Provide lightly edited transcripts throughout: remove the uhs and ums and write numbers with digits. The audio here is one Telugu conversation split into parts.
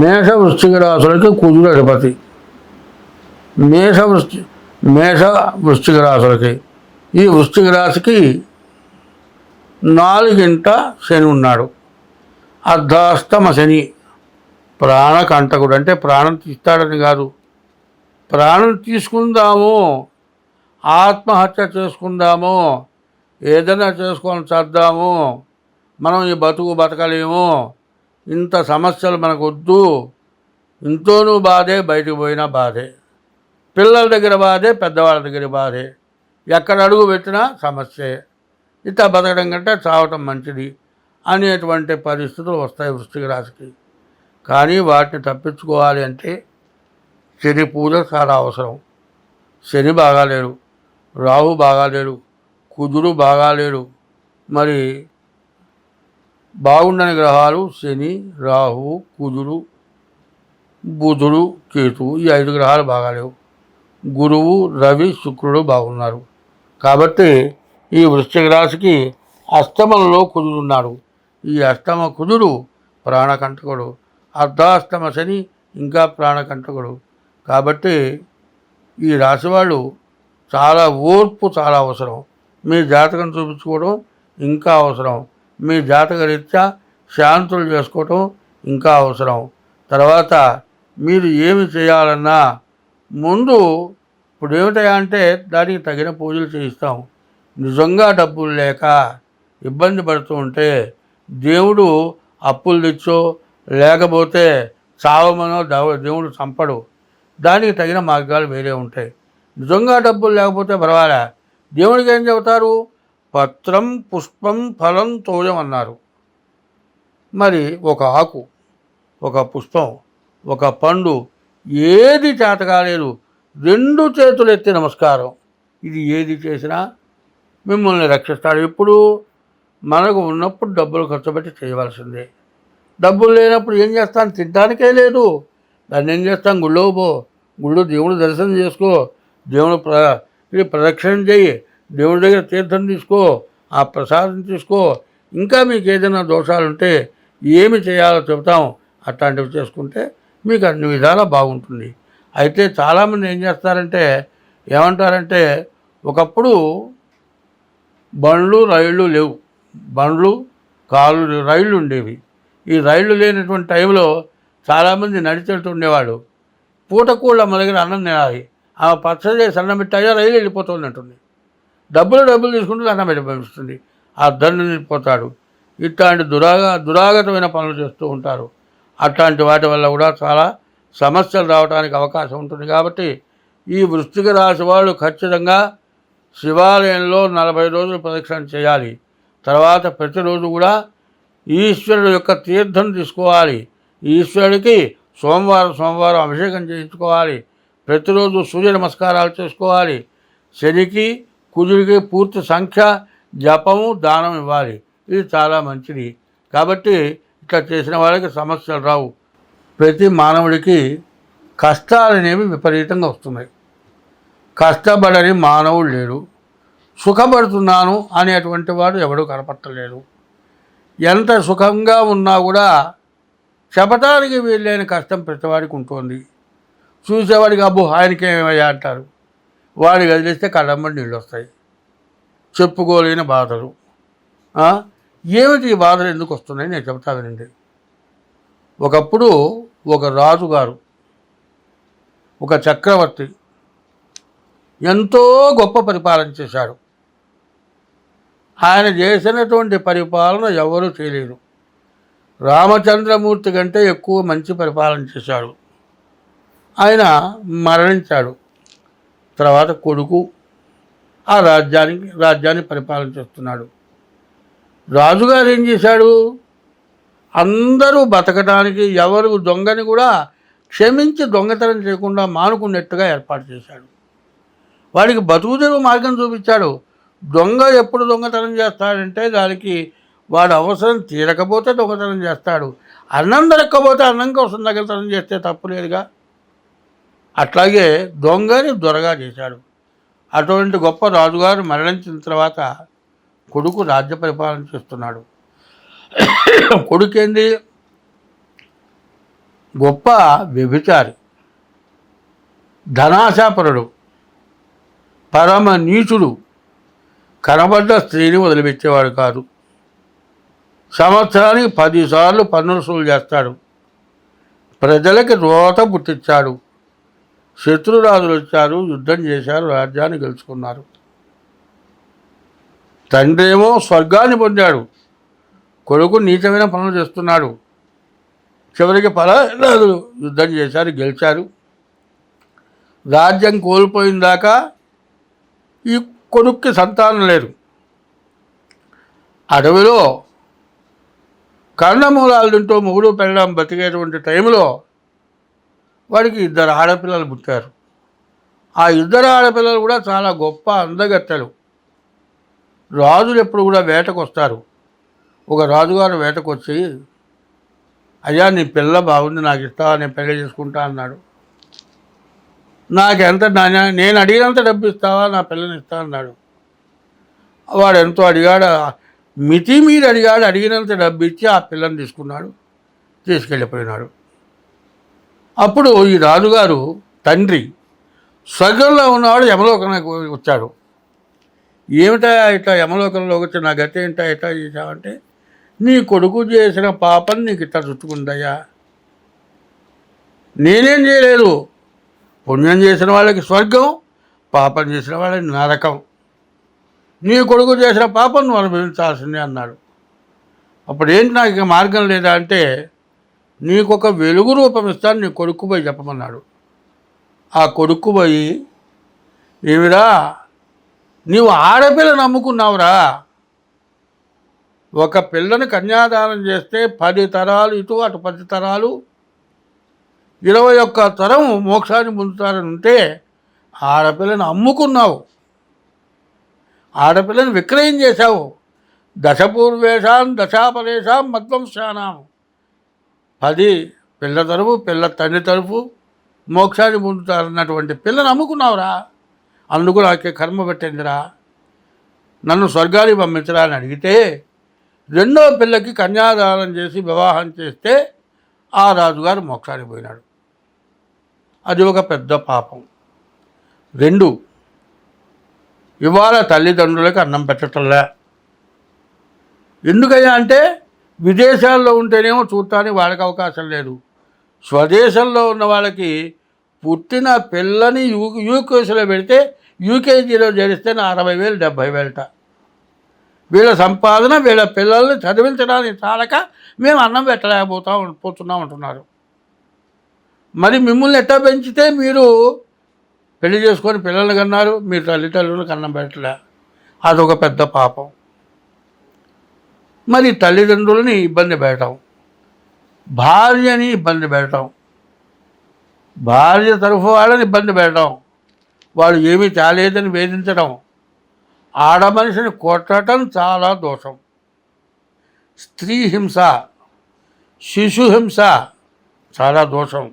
మేష వృశ్చిక రాశులకి కుజుడు అధిపతి. మేష వృశ్చిక రాశులకి, ఈ వృశ్చిక రాశికి 4వ శని ఉన్నాడు. అర్ధాష్టమ శని, ప్రాణకంటకుడు. అంటే ప్రాణం తీస్తాడని కాదు, ప్రాణం తీసుకుందాము, ఆత్మహత్య చేసుకుందాము, ఏదైనా చేసుకొని చేద్దాము, మనం ఈ బతకలేము, ఇంత సమస్యలు మనకు వద్దు, ఇంట్లోనూ బాధే, బయటకు పోయినా బాధే, పిల్లల దగ్గర బాధే, పెద్దవాళ్ళ దగ్గర బాధే, ఎక్కడ అడుగు పెట్టినా సమస్యే, ఇట్లా బతకడం కంటే చావటం మంచిది అనేటువంటి పరిస్థితులు వస్తాయి వృశ్చిక రాశికి. కానీ వాటిని తప్పించుకోవాలి అంటే శని పూజ చాలా అవసరం. శని బాగాలేడు, రాహు బాగాలేడు, కుజుడు బాగాలేడు. మరి బాగుండని గ్రహాలు శని, రాహు, కుజుడు, బుధుడు, కేతువు, ఈ 5 గ్రహాలు బాగాలేవు. గురువు, రవి, శుక్రుడు బాగున్నారు. కాబట్టి ఈ వృశ్చిక రాశికి అష్టమంలో కుజుడు ఉన్నాడు. ఈ అష్టమ కుజుడు ప్రాణకంటకుడు, అర్ధాష్టమ శని ఇంకా ప్రాణకంటకుడు. కాబట్టి ఈ రాశి వాళ్ళు చాలా ఓర్పు చాలా అవసరం. మీ జాతకం చూపించుకోవడం ఇంకా అవసరం. మీ జాతక రీత్యా శాంతులు చేసుకోవటం ఇంకా అవసరం. తర్వాత మీరు ఏమి చేయాలన్నా ముందు ఇప్పుడు ఏమిటా అంటే దానికి తగిన పూజలు చేయిస్తాం. నిజంగా డబ్బులు లేక ఇబ్బంది పడుతూ ఉంటే దేవుడు అప్పులు తెచ్చో లేకపోతే చావమనో దేవుడు చంపడు. దానికి తగిన మార్గాలు వేరే ఉంటాయి. నిజంగా డబ్బులు లేకపోతే పర్వాలే, దేవుడికి ఏం చెబుతారు? పత్రం, పుష్పం, ఫలం, తోయం అన్నారు. మరి ఒక ఆకు, ఒక పుష్పం, ఒక పండు, ఏది చేత కాలేదు, 2 చేతులు ఎత్తి నమస్కారం, ఇది ఏది చేసినా మిమ్మల్ని రక్షిస్తాడు. ఇప్పుడు మనకు ఉన్నప్పుడు డబ్బులు ఖర్చు పెట్టి చేయవలసిందే. డబ్బులు లేనప్పుడు ఏం చేస్తాను? తినడానికే లేదు. దాన్ని ఏం చేస్తాం? గుళ్ళో పో, గుళ్ళో దేవుడు దర్శనం చేసుకో, దేవుడు ప్రదక్షిణ చేయి, దేవుడి దగ్గర తీర్థం తీసుకో, ఆ ప్రసాదం తీసుకో. ఇంకా మీకు ఏదైనా దోషాలుంటే ఏమి చేయాలో చెబుతాం, అట్లాంటివి చేసుకుంటే మీకు అన్ని విధాలా బాగుంటుంది. అయితే చాలామంది ఏం చేస్తారంటే ఏమంటారంటే ఒకప్పుడు బండ్లు రైళ్ళు లేవు, బండ్లు రైళ్ళు ఉండేవి. ఈ రైళ్ళు లేనటువంటి టైంలో చాలామంది నడిచెళ్తుండేవాడు. పూటకూళ్ళ మన దగ్గర అన్నం తినాలి, ఆమె పచ్చడి చేసి అన్నం పెట్టాయా రైలు వెళ్ళిపోతుంది అంటుంది. డబ్బులు తీసుకుంటే అన్నం పెట్టి పంపిస్తుంది, ఆ దండు నిలిపోతాడు. ఇట్లాంటి దురాగతమైన పనులు చేస్తూ ఉంటారు. అట్లాంటి వాటి వల్ల కూడా చాలా సమస్యలు రావడానికి అవకాశం ఉంటుంది. కాబట్టి ఈ వృశ్చిక రాశి వాళ్ళు ఖచ్చితంగా శివాలయంలో 40 రోజులు ప్రదక్షిణ చేయాలి. తర్వాత ప్రతిరోజు కూడా ఈశ్వరుడు యొక్క తీర్థం తీసుకోవాలి. ఈశ్వరుడికి సోమవారం అభిషేకం చేయించుకోవాలి. ప్రతిరోజు సూర్య నమస్కారాలు చేసుకోవాలి. శనికి కుజుడికి పూర్తి సంఖ్య జపము దానం ఇవ్వాలి. ఇది చాలా మంచిది. కాబట్టి ఇట్లా చేసిన వాళ్ళకి సమస్యలు రావు. ప్రతి మానవుడికి కష్టాలు అనేవి విపరీతంగా వస్తున్నాయి. కష్టపడని మానవుడు లేడు. సుఖపడుతున్నాను అనేటువంటి వాడు ఎవడూ కనపట్టలేడు. ఎంత సుఖంగా ఉన్నా కూడా చెప్పటానికి వీళ్ళైన కష్టం ప్రతివాడికి ఉంటుంది. చూసేవాడికి అబ్బో ఆయనకేమయ్యా అంటారు. వాడికి వదిలేస్తే కళ్ళమ్మడి నీళ్ళు వస్తాయి. చెప్పుకోలేని బాధలు. ఏమిటి ఈ బాధలు ఎందుకు వస్తున్నాయి నేను చెప్తా వినండి. ఒకప్పుడు ఒక రాజుగారు, ఒక చక్రవర్తి ఎంతో గొప్ప పరిపాలన చేశాడు. ఆయన చేసినటువంటి పరిపాలన ఎవరూ చేయలేరు. రామచంద్రమూర్తి కంటే ఎక్కువ మంచి పరిపాలన చేశాడు. ఆయన మరణించాడు. తర్వాత కొడుకు ఆ రాజ్యాన్ని పరిపాలన చేస్తున్నాడు. రాజుగారు ఏం చేశాడు? అందరూ బతకడానికి ఎవరు దొంగని కూడా క్షమించి దొంగతనం చేయకుండా మానుకున్నట్టుగా ఏర్పాటు చేశాడు. వాడికి బతుకుదెరువు మార్గం చూపించాడు. దొంగ ఎప్పుడు దొంగతనం చేస్తాడంటే దానికి వాడు అవసరం తీరకపోతే దొంగతనం చేస్తాడు. అన్నం దొరక్కపోతే అన్నం కోసం దొంగతనం చేస్తే తప్పు లేదుగా. అట్లాగే దొంగని దొరగా చేశాడు. అటువంటి గొప్ప రాజుగారు మరణించిన తర్వాత కొడుకు రాజ్య పరిపాలన చేస్తున్నాడు. కొడుకేంది గొప్ప వ్యభిచారి, ధనాశాపరుడు, పరమ నీచుడు, కనబడ్డ స్త్రీని వదిలిపెట్టేవాడు కాదు. సంవత్సరానికి 10 సార్లు పన్నులు వసూలు చేస్తాడు. ప్రజలకి రోత పుట్టించాడు. శత్రురాజులు వచ్చారు, యుద్ధం చేశారు, రాజ్యాన్ని గెలుచుకున్నారు. తండ్రి ఏమో స్వర్గాన్ని పొందాడు, కొడుకు నీచమైన పనులు చేస్తున్నాడు. చివరికి పరాజులు యుద్ధం చేశారు, గెలిచారు. రాజ్యం కోల్పోయిన దాకా ఈ కొడుక్కి సంతానం లేరు. అడవిలో కందమూలాలు తింటూ మొగుడు పెళ్ళడం బతికేటువంటి టైంలో వాడికి 2 ఆడపిల్లలు పుట్టారు. ఆ 2 ఆడపిల్లలు కూడా చాలా గొప్ప అందగత్తెలు. రాజులు ఎప్పుడు కూడా వేటకు వస్తారు. ఒక రాజుగారు వేటకు వచ్చి, అయ్యా నీ పిల్ల బాగుంది, నాకు ఇస్తావా, నేను పెళ్లి చేసుకుంటా అన్నాడు. నాకెంత నేను అడిగినంత డబ్బు ఇస్తావా, నా పిల్లని ఇస్తా అన్నాడు. వాడు ఎంతో అడిగాడు, మితి మీరు అడిగాడు. అడిగినంత డబ్బు ఇచ్చి ఆ పిల్లని తీసుకున్నాడు, తీసుకెళ్ళిపోయినాడు. అప్పుడు ఈ రాజుగారు తండ్రి స్వర్గంలో ఉన్నవాడు యమలోకానికి వచ్చాడు. ఏమిటా ఇట్లా యమలోకంలో వచ్చి నా గతి ఏంటా ఎట్లా చేశావంటే, నీ కొడుకు చేసిన పాపం నీకు ఇట్లా చుట్టుకుందయ్యా, నేనేం చేయలేదు. పుణ్యం చేసిన వాళ్ళకి స్వర్గం, పాపం చేసిన వాళ్ళకి నరకం. నీ కొడుకు చేసిన పాపం నువ్వు అనుభవించాల్సిందే అన్నాడు. అప్పుడు ఏంటి, నాకు ఇక మార్గం లేదా అంటే, నీకొక వెలుగు రూపం ఇస్తాను, నీ కొడుకు పోయి చెప్పమన్నాడు. ఆ కొడుకు పోయి, ఏమిరా నీవు ఆడపిల్లని నమ్ముకున్నావురా, ఒక పిల్లని కన్యాదానం చేస్తే 10 తరాలు ఇటు అటు 10 తరాలు 21 తరం మోక్షాన్ని పొందుతారని ఉంటే ఆడపిల్లని అమ్ముకున్నావు, ఆడపిల్లని విక్రయం చేశావు. దశపూర్వేషాం దశాపరేషాం మధ్వంశానాం, 10 పిల్ల తరపు పిల్ల తండ్రి తరపు మోక్షాన్ని పొందుతారన్నటువంటి పిల్లని అమ్ముకున్నావురా, అందుకు నాకే కర్మ పెట్టిందిరా, నన్ను స్వర్గానికి పంపించరా అని అడిగితే, 2వ పిల్లకి కన్యాదానం చేసి వివాహం చేస్తే ఆ రాజుగారు మోక్షానికి పోయినాడు. అది ఒక పెద్ద పాపం. 2, ఇవాళ తల్లిదండ్రులకు అన్నం పెట్టటంలే. ఎందుకయ్యా అంటే, విదేశాల్లో ఉంటేనేమో చూడటానికి వాళ్ళకి అవకాశం లేదు. స్వదేశంలో ఉన్న వాళ్ళకి పుట్టిన పిల్లని యూకేజీలో పెడితే, యూకేజీలో చేరిస్తే 60,000 70,000. వీళ్ళ సంపాదన వీళ్ళ పిల్లల్ని చదివించడానికి చాలక మేము అన్నం పోతున్నాం అంటున్నారు. మరి మిమ్మల్ని ఎట్టా పెంచితే మీరు పెళ్లి చేసుకొని పిల్లల్ని కన్నారు, మీరు తల్లిదండ్రులకు అన్నం పెట్టలే, అదొక పెద్ద పాపం. మరి తల్లిదండ్రులని ఇబ్బంది పెట్టడం, భార్యని ఇబ్బంది పెట్టడం, భార్య తరఫు వాళ్ళని ఇబ్బంది పెట్టడం, వాళ్ళు ఏమీ తేలేదని వేధించడం, ఆడ మనిషిని కొట్టడం చాలా దోషం. స్త్రీ హింస, శిశు హింస చాలా దోషం.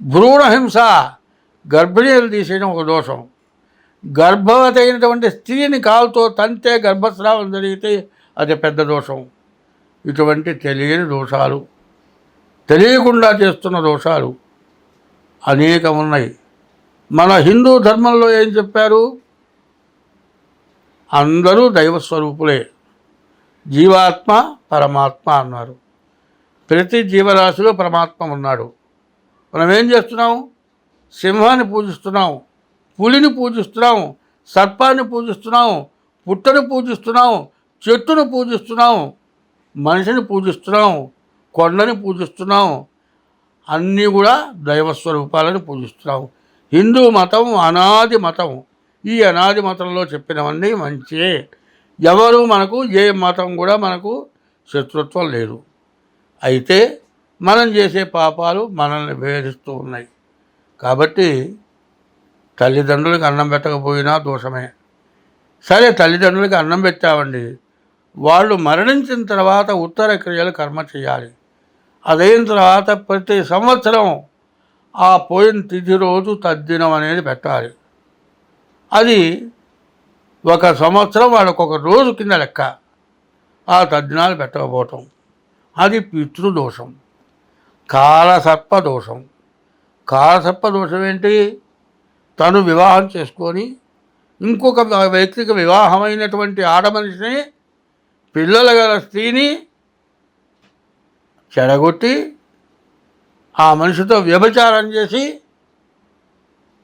భ్రూణ హింస, గర్భిణీలు తీసేయడం ఒక దోషం. గర్భవతి అయినటువంటి స్త్రీని కాలుతో తంతే గర్భస్రావం జరిగితే అది పెద్ద దోషం. ఇటువంటి తెలియని దోషాలు, తెలియకుండా చేస్తున్న దోషాలు అనేకం ఉన్నాయి. మన హిందూ ధర్మంలో ఏం చెప్పారు, అందరూ దైవస్వరూపులే, జీవాత్మ పరమాత్మ అన్నారు. ప్రతి జీవరాశిలో పరమాత్మ ఉన్నాడు. మనం ఏం చేస్తున్నాం, సింహాన్ని పూజిస్తున్నాం, పులిని పూజిస్తున్నాం, సర్పాన్ని పూజిస్తున్నాం, పుట్టను పూజిస్తున్నాం, చెట్టును పూజిస్తున్నాం, మనిషిని పూజిస్తున్నాం, కొండని పూజిస్తున్నాం, అన్నీ కూడా దైవస్వరూపాలను పూజిస్తున్నాం. హిందూ మతం అనాది మతం. ఈ అనాది మతంలో చెప్పినవన్నీ మంచే. ఎవరు మనకు ఏ మతం కూడా మనకు శత్రుత్వం లేదు. అయితే మనం చేసే పాపాలు మనల్ని వేధిస్తూ ఉన్నాయి. కాబట్టి తల్లిదండ్రులకు అన్నం పెట్టకపోయినా దోషమే. సరే, తల్లిదండ్రులకి అన్నం పెట్టామండి, వాళ్ళు మరణించిన తర్వాత ఉత్తర క్రియలు కర్మ చేయాలి. అదైన తర్వాత ప్రతి సంవత్సరం ఆ పోయిన తిథి రోజు తద్దినం అనేది పెట్టాలి. అది ఒక సంవత్సరం వాళ్ళకు ఒక రోజు కింద లెక్క. ఆ తద్దినాలు పెట్టకపోవటం అది పితృదోషం. కాలసర్ప దోషం. కాలసర్ప దోషం ఏంటి? తను వివాహం చేసుకొని ఇంకొక వ్యక్తికి వివాహమైనటువంటి ఆడమనిషిని, పిల్లలు గల స్త్రీని చెడగొట్టి ఆ మనిషితో వ్యభిచారం చేసి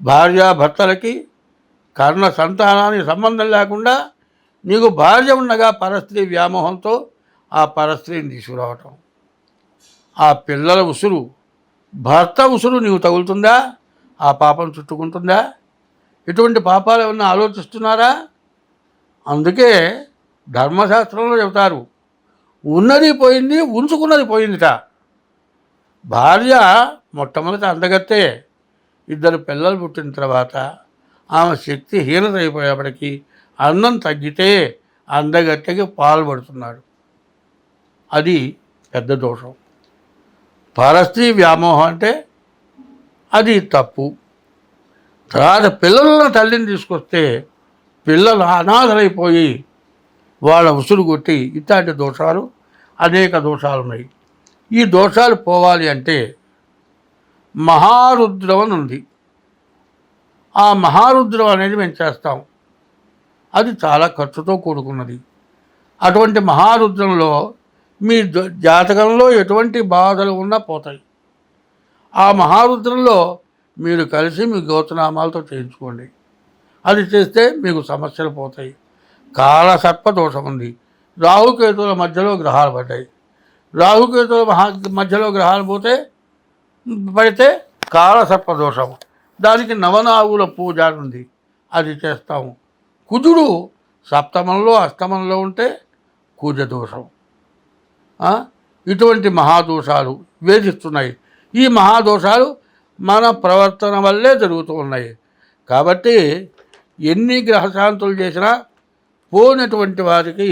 భార్యాభర్తలకి కర్ణ సంతానానికి సంబంధం లేకుండా నీకు భార్య ఉండగా పరస్త్రీ వ్యామోహంతో ఆ పరస్త్రీని తీసుకురావటం, ఆ పిల్లల ఉసురు, భర్త ఉసురు నీవు తగులుతుందా? ఆ పాపం చుట్టుకుంటుందా? ఇటువంటి పాపాలు ఏమన్నా ఆలోచిస్తున్నారా? అందుకే ధర్మశాస్త్రంలో చెబుతారు, ఉన్నది పోయింది, ఉంచుకున్నది పోయిందిట. భార్య మొట్టమొదటి అందగత్తే. ఇద్దరు పిల్లలు పుట్టిన తర్వాత ఆమె శక్తి హీనత అయిపోయేప్పటికీ అన్నం తగ్గితే అందగత్తెకి పాల్పడుతున్నాడు. అది పెద్ద దోషం. పరస్త్రీ వ్యామోహం అంటే అది తప్పు. తర్వాత పిల్లల తల్లిని తీసుకొస్తే పిల్లలు అనాథలైపోయి వాళ్ళ ఉసురు కొట్టి ఇట్లాంటి దోషాలు, అనేక దోషాలు ఉన్నాయి. ఈ దోషాలు పోవాలి అంటే మహారుద్రం అని ఉంది. ఆ మహారుద్రం అనేది మేము చేస్తాం. అది చాలా ఖర్చుతో కూడుకున్నది. అటువంటి మహారుద్రంలో మీ జాతకంలో ఎటువంటి బాధలు ఉన్నా పోతాయి. ఆ మహారుద్రంలో మీరు కలిసి మీ గోత్రనామాలతో చేయించుకోండి. అది చేస్తే మీకు సమస్యలు పోతాయి. కాలసర్ప దోషం ఉంది. రాహుకేతువుల మధ్యలో గ్రహాలు పడ్డాయి. రాహుకేతువుల మధ్యలో గ్రహాలు పడితే కాలసర్ప దోషం. దానికి నవనాగుల పూజ ఉంది, అది చేస్తాము. కుజుడు సప్తమంలో అష్టమంలో ఉంటే కుజ దోషం. ఇటువంటి మహాదోషాలు వేధిస్తున్నాయి. ఈ మహాదోషాలు మన ప్రవర్తన వల్లే జరుగుతూ ఉన్నాయి. కాబట్టి ఎన్ని గ్రహశాంతులు చేసినా పోయినటువంటి వారికి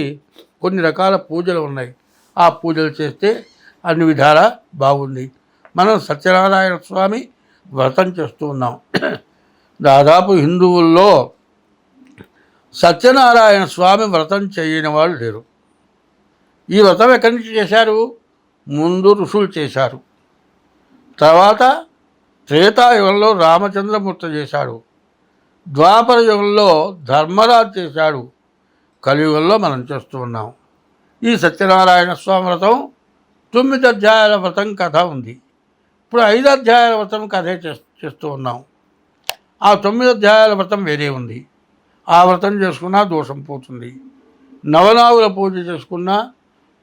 కొన్ని రకాల పూజలు ఉన్నాయి. ఆ పూజలు చేస్తే అన్ని విధాలా బాగుంది. మనం సత్యనారాయణ స్వామి వ్రతం చేస్తూ ఉన్నాం. దాదాపు హిందువుల్లో సత్యనారాయణ స్వామి వ్రతం చేయని వాళ్ళు లేరు. ఈ వ్రతం ఎక్కడి నుంచి చేశారు? ముందు ఋషులు చేశారు. తర్వాత త్రేతాయుగంలో రామచంద్రమూర్తి చేశాడు. ద్వాపర యుగంలో ధర్మరాజు చేశాడు. కలియుగంలో మనం చేస్తూ ఉన్నాం. ఈ సత్యనారాయణ స్వామి వ్రతం 9 అధ్యాయాల వ్రతం కథ ఉంది. ఇప్పుడు 5 అధ్యాయాల వ్రతం కథే చేస్తూ ఉన్నాం. ఆ 9 అధ్యాయాల వ్రతం వేరే ఉంది. ఆ వ్రతం చేసుకున్నా దోషం పోతుంది. నవనాగుల పూజ చేసుకున్నా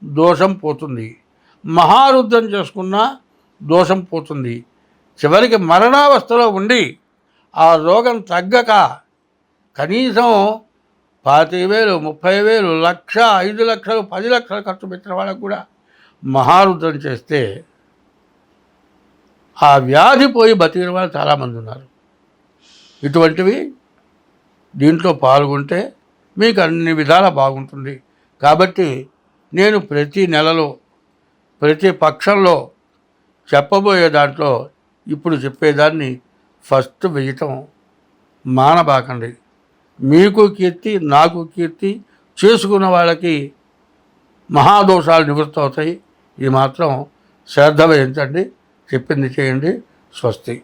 దోషం పోతుంది. మహారుద్రం చేసుకున్నా దోషం పోతుంది. చివరికి మరణావస్థలో ఉండి ఆ రోగం తగ్గక కనీసం 25,000, 30,000, 1,00,000, 5,00,000, 10 లక్షలు ఖర్చు పెట్టిన వాళ్ళకు కూడా మహారుద్రం చేస్తే ఆ వ్యాధి పోయి బతికిన వాళ్ళు చాలామంది ఉన్నారు. ఇటువంటివి దీంట్లో పాల్గొంటే మీకు అన్ని విధాలా బాగుంటుంది. కాబట్టి నేను ప్రతి నెలలో ప్రతి పక్షంలో చెప్పబోయే దాంట్లో ఇప్పుడు చెప్పేదాన్ని ఫస్ట్ వేయటం మానబాకండి. మీకు కీర్తి, నాకు కీర్తి, చేసుకున్న వాళ్ళకి మహాదోషాలు నివృత్తి అవుతాయి. ఇది మాత్రం శ్రద్ధ వహించండి. చెప్పింది చేయండి. స్వస్తి.